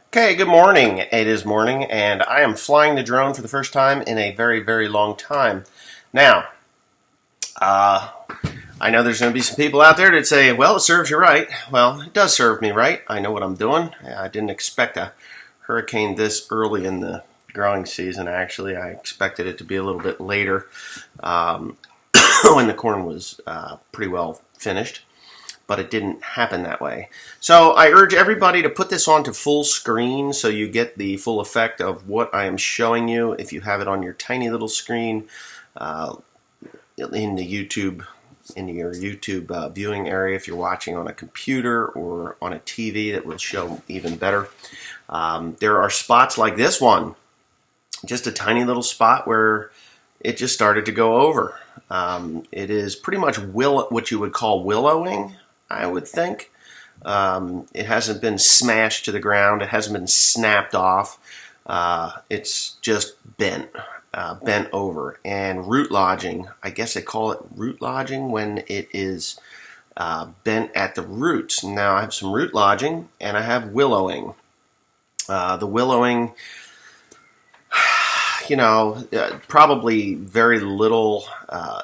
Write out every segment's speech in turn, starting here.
Okay, good morning. It is morning, and I am flying the drone for the first time in a very, very long time. Now, uh, I know there's going to be some people out there that say, well, it serves you right. Well, it does serve me right. I know what I'm doing. I didn't expect a hurricane this early in the growing season, actually. I expected it to be a little bit later um, when the corn was pretty well finished, but it didn't happen that way. So I urge everybody to put this onto full screen so you get the full effect of what I am showing you. If you have it on your tiny little screen uh, in your YouTube viewing area, if you're watching on a computer or on a TV, that will show even better. There are spots like this one, just a tiny little spot where it just started to go over. It is pretty much what you would call willowing, I would think. It hasn't been smashed to the ground. It hasn't been snapped off. It's just bent over. And root lodging, I guess they call it root lodging when it is bent at the roots. Now I have some root lodging and I have willowing. The willowing, probably very little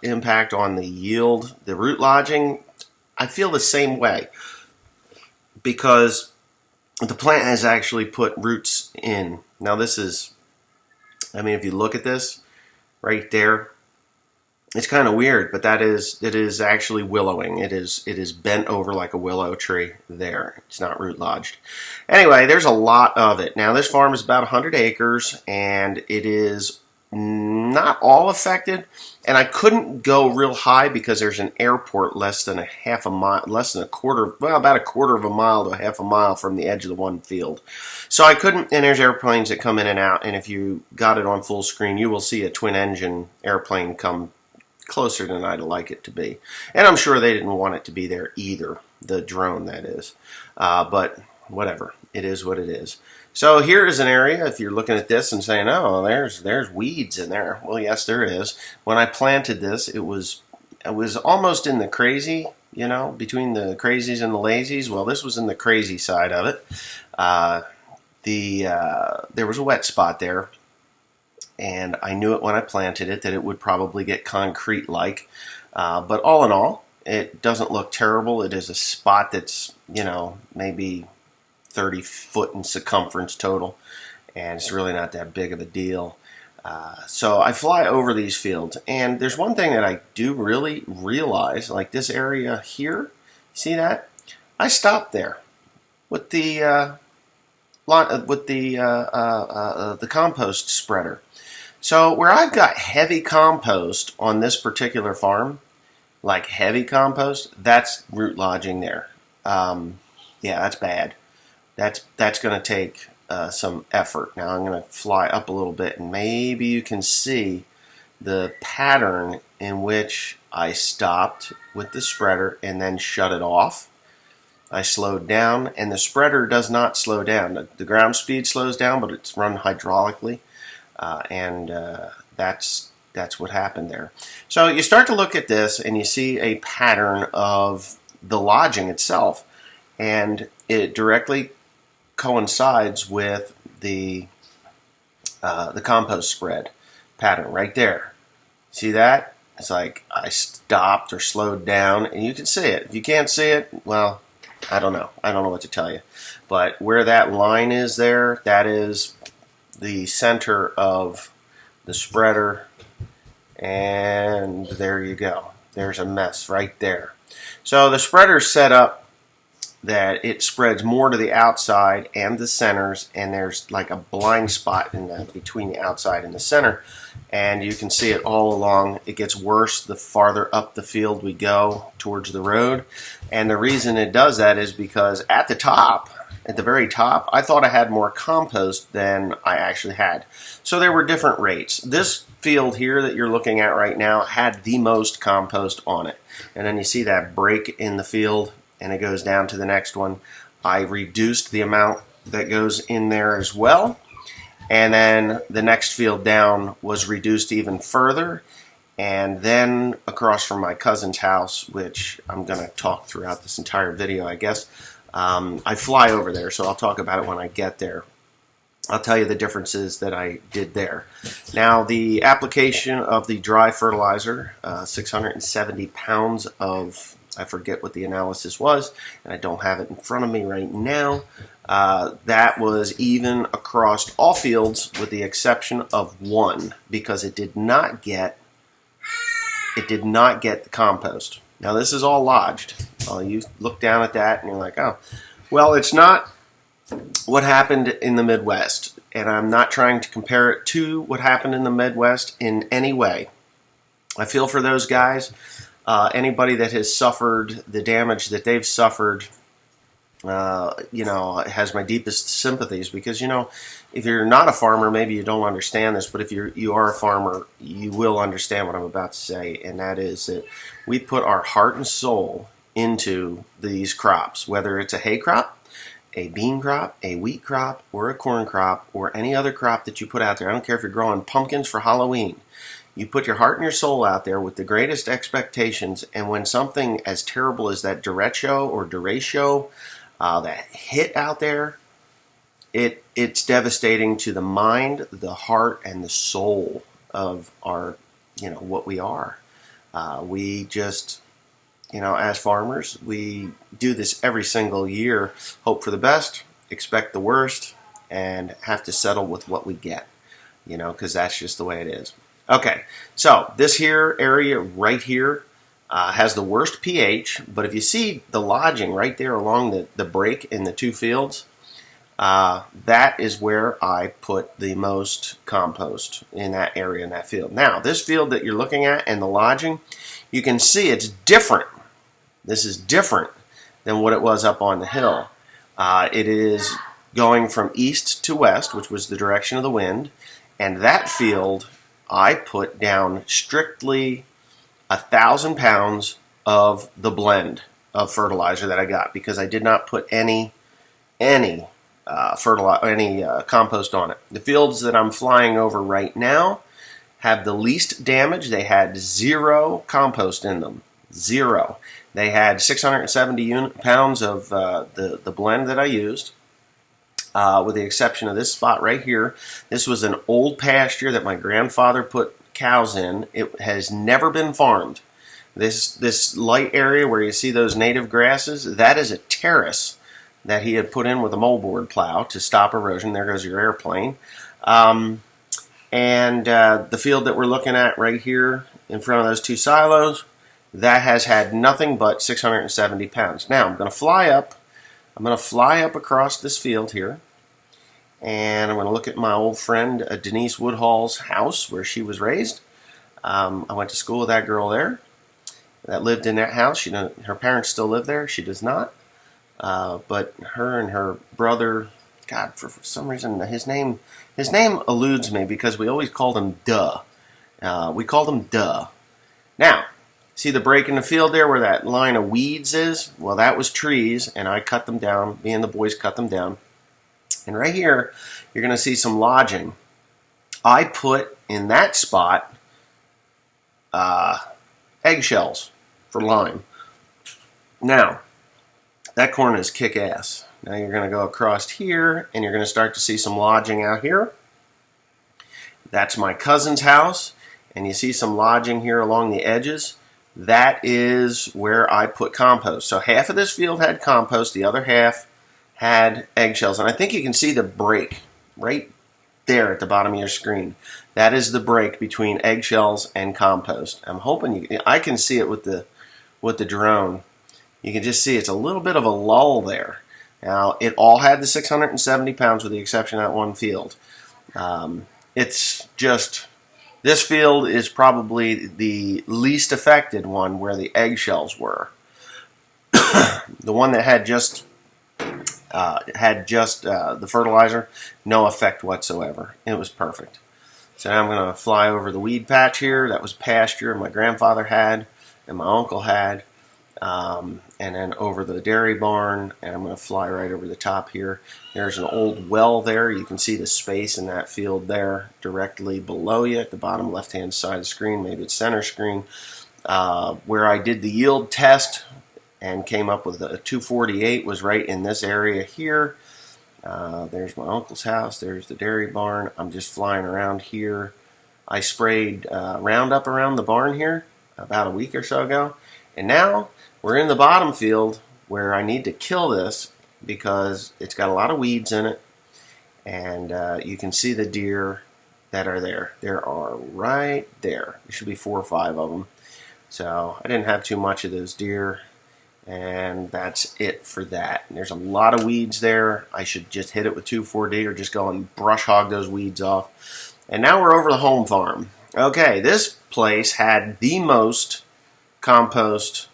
impact on the yield. The root lodging, I feel the same way because the plant has actually put roots in. Now this is, if you look at this right there, it's kind of weird, but it is actually willowing. It is bent over like a willow tree there. It's not root lodged. Anyway, there's a lot of it. Now this farm is about 100 acres and it is not all affected, and I couldn't go real high because there's an airport less than about a quarter of a mile to a half a mile from the edge of the one field. So I couldn't, and there's airplanes that come in and out, and if you got it on full screen, you will see a twin engine airplane come closer than I'd like it to be. And I'm sure they didn't want it to be there either, the drone that is. But whatever, it is what it is. So here is an area, if you're looking at this and saying, oh, there's weeds in there. Well, yes, there is. When I planted this, it was almost in the crazy, between the crazies and the lazies. Well, this was in the crazy side of it. There was a wet spot there, and I knew it when I planted it that it would probably get concrete-like. But all in all, it doesn't look terrible. It is a spot that's, maybe 30 foot in circumference total, and it's really not that big of a deal. So I fly over these fields, and there's one thing that I do really realize, like this area here, see that? I stopped there with the compost spreader. So where I've got heavy compost on this particular farm, like heavy compost, that's root lodging there. Yeah, that's bad. That's going to take some effort. Now I'm going to fly up a little bit, and maybe you can see the pattern in which I stopped with the spreader and then shut it off. I slowed down, and the spreader does not slow down. The ground speed slows down, but it's run hydraulically, and that's what happened there. So you start to look at this, and you see a pattern of the lodging itself, and it directly coincides with the compost spread pattern right there. See that? It's like I stopped or slowed down, and you can see it. If you can't see it, well, I don't know. I don't know what to tell you. But where that line is there, that is the center of the spreader, and there you go. There's a mess right there. So the spreader's set up that it spreads more to the outside and the centers, and there's like a blind spot between the outside and the center, and you can see it all along. It gets worse the farther up the field we go towards the road, and the reason it does that is because at the very top, I thought I had more compost than I actually had. So there were different rates. This field here that you're looking at right now had the most compost on it, and then you see that break in the field, and it goes down to the next one. I reduced the amount that goes in there as well, and then the next field down was reduced even further, and then across from my cousin's house, which I'm going to talk throughout this entire video, I guess, I fly over there, so I'll talk about it when I get there. I'll tell you the differences that I did there. Now, the application of the dry fertilizer, 670 pounds of, I forget what the analysis was, and I don't have it in front of me right now. That was even across all fields with the exception of one, because it did not get the compost. Now, this is all lodged. You look down at that and you're like, oh, well, it's not what happened in the Midwest, and I'm not trying to compare it to what happened in the Midwest in any way. I feel for those guys. Anybody that has suffered the damage that they've suffered, has my deepest sympathies, because, if you're not a farmer, maybe you don't understand this, but if you are a farmer, you will understand what I'm about to say, and that is that we put our heart and soul into these crops, whether it's a hay crop, a bean crop, a wheat crop, or a corn crop, or any other crop that you put out there. I don't care if you're growing pumpkins for Halloween. You put your heart and your soul out there with the greatest expectations, and when something as terrible as that derecho that hit out there, it's devastating to the mind, the heart, and the soul of our, what we are. We just, as farmers, we do this every single year, hope for the best, expect the worst, and have to settle with what we get, because that's just the way it is. Okay, so this here area right here has the worst pH, but if you see the lodging right there along the break in the two fields, that is where I put the most compost in that area, in that field. Now, this field that you're looking at and the lodging, you can see it's different. This is different than what it was up on the hill. It is going from east to west, which was the direction of the wind, and that field I put down strictly 1,000 pounds of the blend of fertilizer that I got, because I did not put any compost on it. The fields that I'm flying over right now have the least damage. They had 0 compost in them. 0. They had 670 pounds of the blend that I used, with the exception of this spot right here. This was an old pasture that my grandfather put cows in. It has never been farmed. This light area where you see those native grasses, that is a terrace that he had put in with a moldboard plow to stop erosion. There goes your airplane. And the field that we're looking at right here in front of those two silos, that has had nothing but 670 pounds. Now, I'm going to fly up. I'm going to fly up across this field here, and I'm going to look at my old friend Denise Woodhall's house where she was raised. I went to school with that girl there that lived in that house. Her parents still live there. She does not. But her and her brother, God, for some reason, his name eludes me because we always called him Duh. We called him Duh. Now, see the break in the field there where that line of weeds is? Well, that was trees, and I cut them down. Me and the boys cut them down. And right here, you're going to see some lodging. I put in that spot eggshells for lime. Now, that corn is kick-ass. Now you're going to go across here, and you're going to start to see some lodging out here. That's my cousin's house, and you see some lodging here along the edges. That is where I put compost. So half of this field had compost, the other half had eggshells. And I think you can see the break right there at the bottom of your screen. That is the break between eggshells and compost. I'm hoping I can see it with the drone. You can just see it's a little bit of a lull there. Now, it all had the 670 pounds with the exception of that one field. It's just, this field is probably the least affected one where the eggshells were. The one that had just the fertilizer, no effect whatsoever. It was perfect. So now I'm going to fly over the weed patch here. That was pasture my grandfather had and my uncle had. And then over the dairy barn, and I'm going to fly right over the top here. There's an old well there. You can see the space in that field there directly below you at the bottom left-hand side of the screen. Maybe it's center screen. Where I did the yield test and came up with a 248 was right in this area here. There's my uncle's house. There's the dairy barn. I'm just flying around here. I sprayed Roundup around the barn here about a week or so ago. And now we're in the bottom field where I need to kill this because it's got a lot of weeds in it. And you can see the deer that are there. There are right there. There should be 4 or 5 of them. So I didn't have too much of those deer. And that's it for that. And there's a lot of weeds there. I should just hit it with 2,4-D or just go and brush hog those weeds off. And now we're over the home farm. Okay, this place had the most compost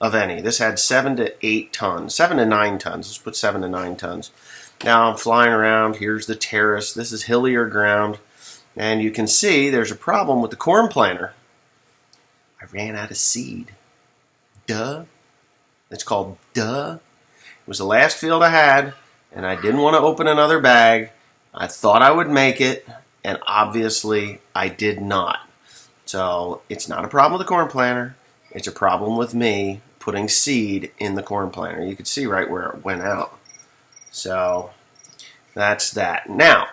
of any. This had 7 to 8 tons, 7 to 9 tons. Let's put 7 to 9 tons. Now I'm flying around. Here's the terrace. This is hillier ground. And you can see there's a problem with the corn planter. I ran out of seed. Duh. It's called duh. It was the last field I had, and I didn't want to open another bag. I thought I would make it, and obviously I did not. So it's not a problem with the corn planter. It's a problem with me putting seed in the corn planter. You can see right where it went out. So that's that. Now,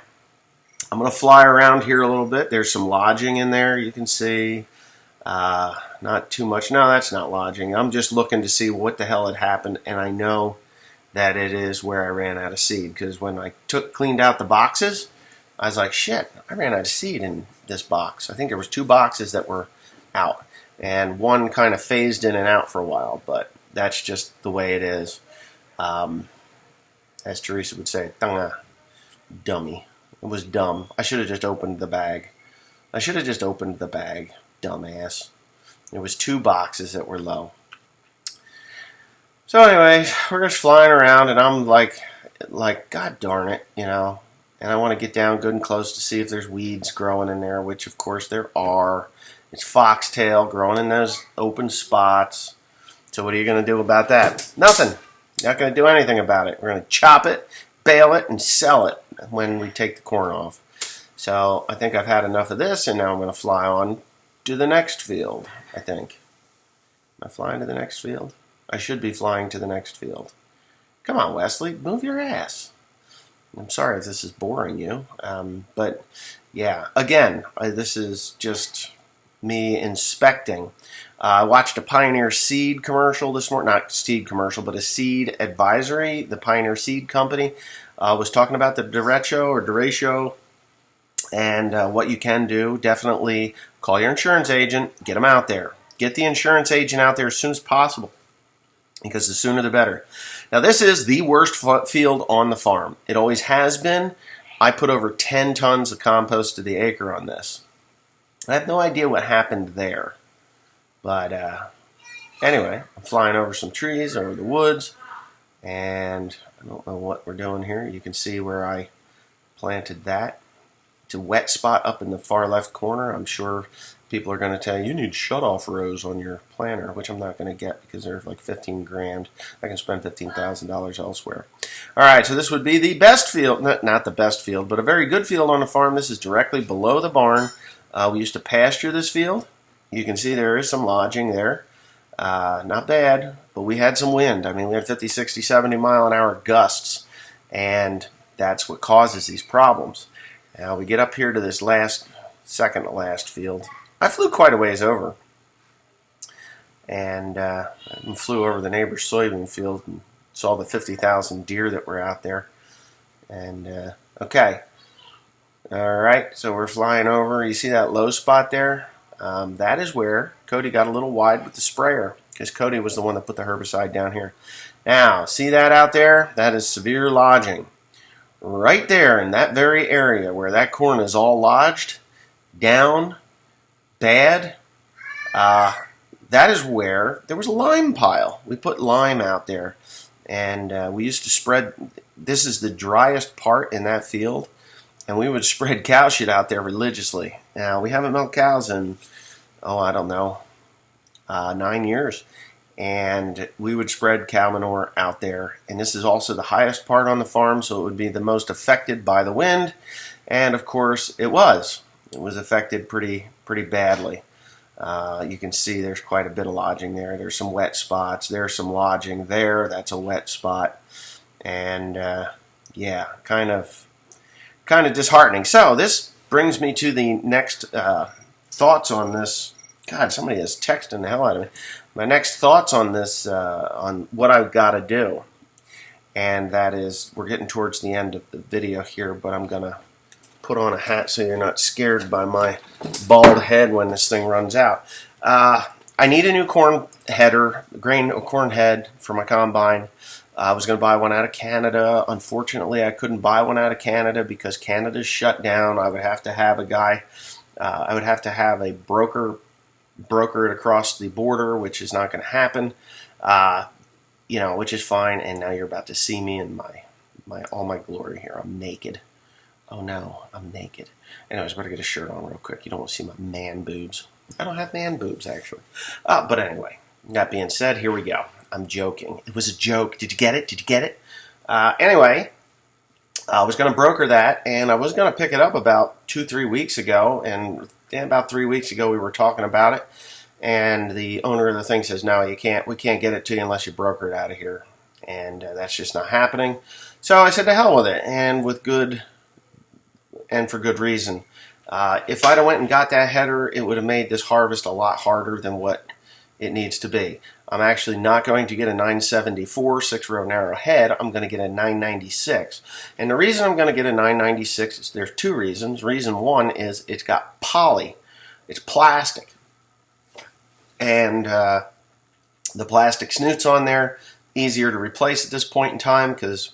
I'm going to fly around here a little bit. There's some lodging in there, you can see. Not too much. No, that's not lodging. I'm just looking to see what the hell had happened, and I know that it is where I ran out of seed, because when I cleaned out the boxes, I was like, shit, I ran out of seed in this box. I think there was 2 boxes that were out, and one kind of phased in and out for a while, but that's just the way it is. As Teresa would say, "Tanga, dummy." It was dumb. I should have just opened the bag. Dumbass. There was 2 boxes that were low. So anyway, we're just flying around, and I'm like, God darn it, you know. And I want to get down good and close to see if there's weeds growing in there, which of course there are. It's foxtail growing in those open spots. So what are you going to do about that? Nothing. You're not going to do anything about it. We're going to chop it, bale it, and sell it when we take the corn off. So I think I've had enough of this, and now I'm going to fly on to the next field, I think. Am I flying to the next field? I should be flying to the next field. Come on, Wesley, move your ass. I'm sorry if this is boring you, but yeah, again, this is just me inspecting. I watched a Pioneer Seed commercial this morning, not seed commercial, but a seed advisory. The Pioneer Seed Company was talking about the derecho, and what you can do. Definitely call your insurance agent, get them out there. Get the insurance agent out there as soon as possible, because the sooner the better. Now, this is the worst field on the farm. It always has been. I put over 10 tons of compost to the acre on this. I have no idea what happened there. But anyway, I'm flying over some trees, over the woods, and I don't know what we're doing here. You can see where I planted that. It's a wet spot up in the far left corner. I'm sure people are going to tell you need shut-off rows on your planter, which I'm not going to get because they're like 15 grand. I can spend $15,000 elsewhere. All right, so this would be the best field, not the best field, but a very good field on the farm. This is directly below the barn. We used to pasture this field. You can see there is some lodging there. Not bad, but we had some wind. I mean, we had 50, 60, 70 mile an hour gusts, and that's what causes these problems. Now we get up here to this second to last field. I flew quite a ways over, and I flew over the neighbor's soybean field and saw the 50,000 deer that were out there. And okay, all right, so we're flying over. You see that low spot there? That is where Cody got a little wide with the sprayer, because Cody was the one that put the herbicide down here. Now, see that out there? That is severe lodging. Right there in that very area where that corn is all lodged, down, bad, that is where there was a lime pile. We put lime out there, and we used to spread, this is the driest part in that field, and we would spread cow shit out there religiously. Now, we haven't milked cows in, I don't know, 9 years. And we would spread cow manure out there. And this is also the highest part on the farm, so it would be the most affected by the wind. And, of course, it was. It was affected pretty badly. You can see there's quite a bit of lodging there. There's some wet spots. There's some lodging there. That's a wet spot. And yeah, kind of disheartening. So this brings me to the next thoughts on this. God, somebody is texting the hell out of me. My next thoughts on this, on what I've got to do. And that is, we're getting towards the end of the video here, but I'm going to put on a hat so you're not scared by my bald head when this thing runs out. I need a new corn header, corn head for my combine. I was going to buy one out of Canada. Unfortunately, I couldn't buy one out of Canada because Canada's shut down. I would have to have a guy, I would have to have a broker it across the border, which is not going to happen. You know, which is fine. And now you're about to see me in all my glory here. I'm naked. Oh no, I'm naked. Anyways, better get a shirt on real quick. You don't want to see my man boobs. I don't have man boobs, actually. But anyway, that being said, here we go. I'm joking. It was a joke. Did you get it? Did you get it? Anyway, I was going to broker that, and I was going to pick it up about 2-3 weeks ago, and about 3 weeks ago we were talking about it, and the owner of the thing says, no, we can't get it to you unless you broker it out of here, and that's just not happening. So I said, to hell with it, and for good reason. If I'd have went and got that header, it would have made this harvest a lot harder than what it needs to be. I'm actually not going to get a 974 6-row narrow head. I'm going to get a 996. And the reason I'm going to get a 996 is there's two reasons. Reason one is it's got poly. It's plastic. And the plastic snoots on there, easier to replace at this point in time because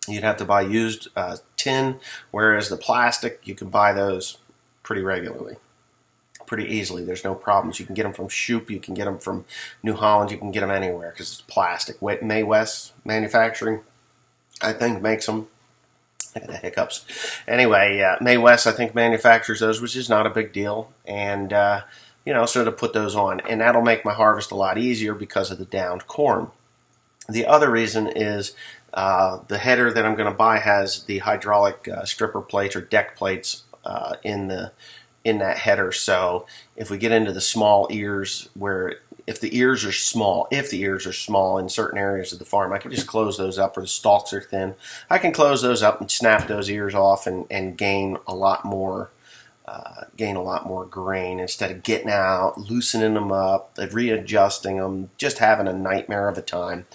you'd have to buy used tin, whereas the plastic, you can buy those pretty regularly, pretty easily. There's no problems. You can get them from Shoop, you can get them from New Holland, you can get them anywhere because it's plastic. May West Manufacturing, I think, makes them. I got the hiccups. Anyway, May West, I think, manufactures those, which is not a big deal. And, you know, so to put those on. And that'll make my harvest a lot easier because of the downed corn. The other reason is the header that I'm going to buy has the hydraulic stripper plates or deck plates in that header. So if we get into the small ears, where if the ears are small in certain areas of the farm, I can just close those up, or the stalks are thin. I can close those up and snap those ears off and gain a lot more grain instead of getting out, loosening them up, readjusting them, just having a nightmare of a time.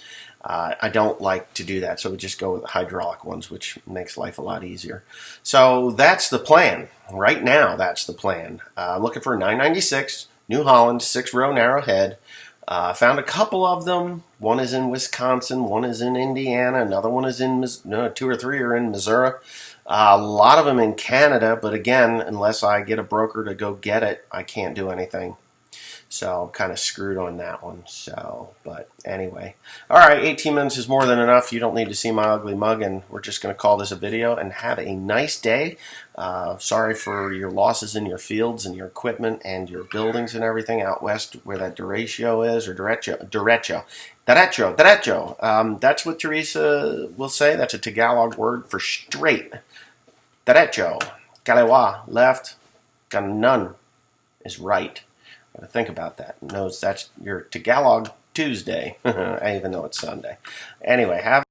I don't like to do that, so we just go with the hydraulic ones, which makes life a lot easier. So that's the plan. Right now, that's the plan. I'm looking for a 996 New Holland 6-row narrow head. Found a couple of them. One is in Wisconsin, one is in Indiana, another one is in 2 or 3 are in Missouri. A lot of them in Canada, but again, unless I get a broker to go get it, I can't do anything. So I'm kind of screwed on that one. So, but anyway. All right, 18 minutes is more than enough. You don't need to see my ugly mug, and we're just going to call this a video, and have a nice day. Sorry for your losses in your fields and your equipment and your buildings and everything out west where that derecho is, or derecho. That's what Teresa will say. That's a Tagalog word for straight. Derecho. Kaliwa, left. Ganun is right. Think about that. Knows that's your Tagalog Tuesday, even though it's Sunday. Anyway, have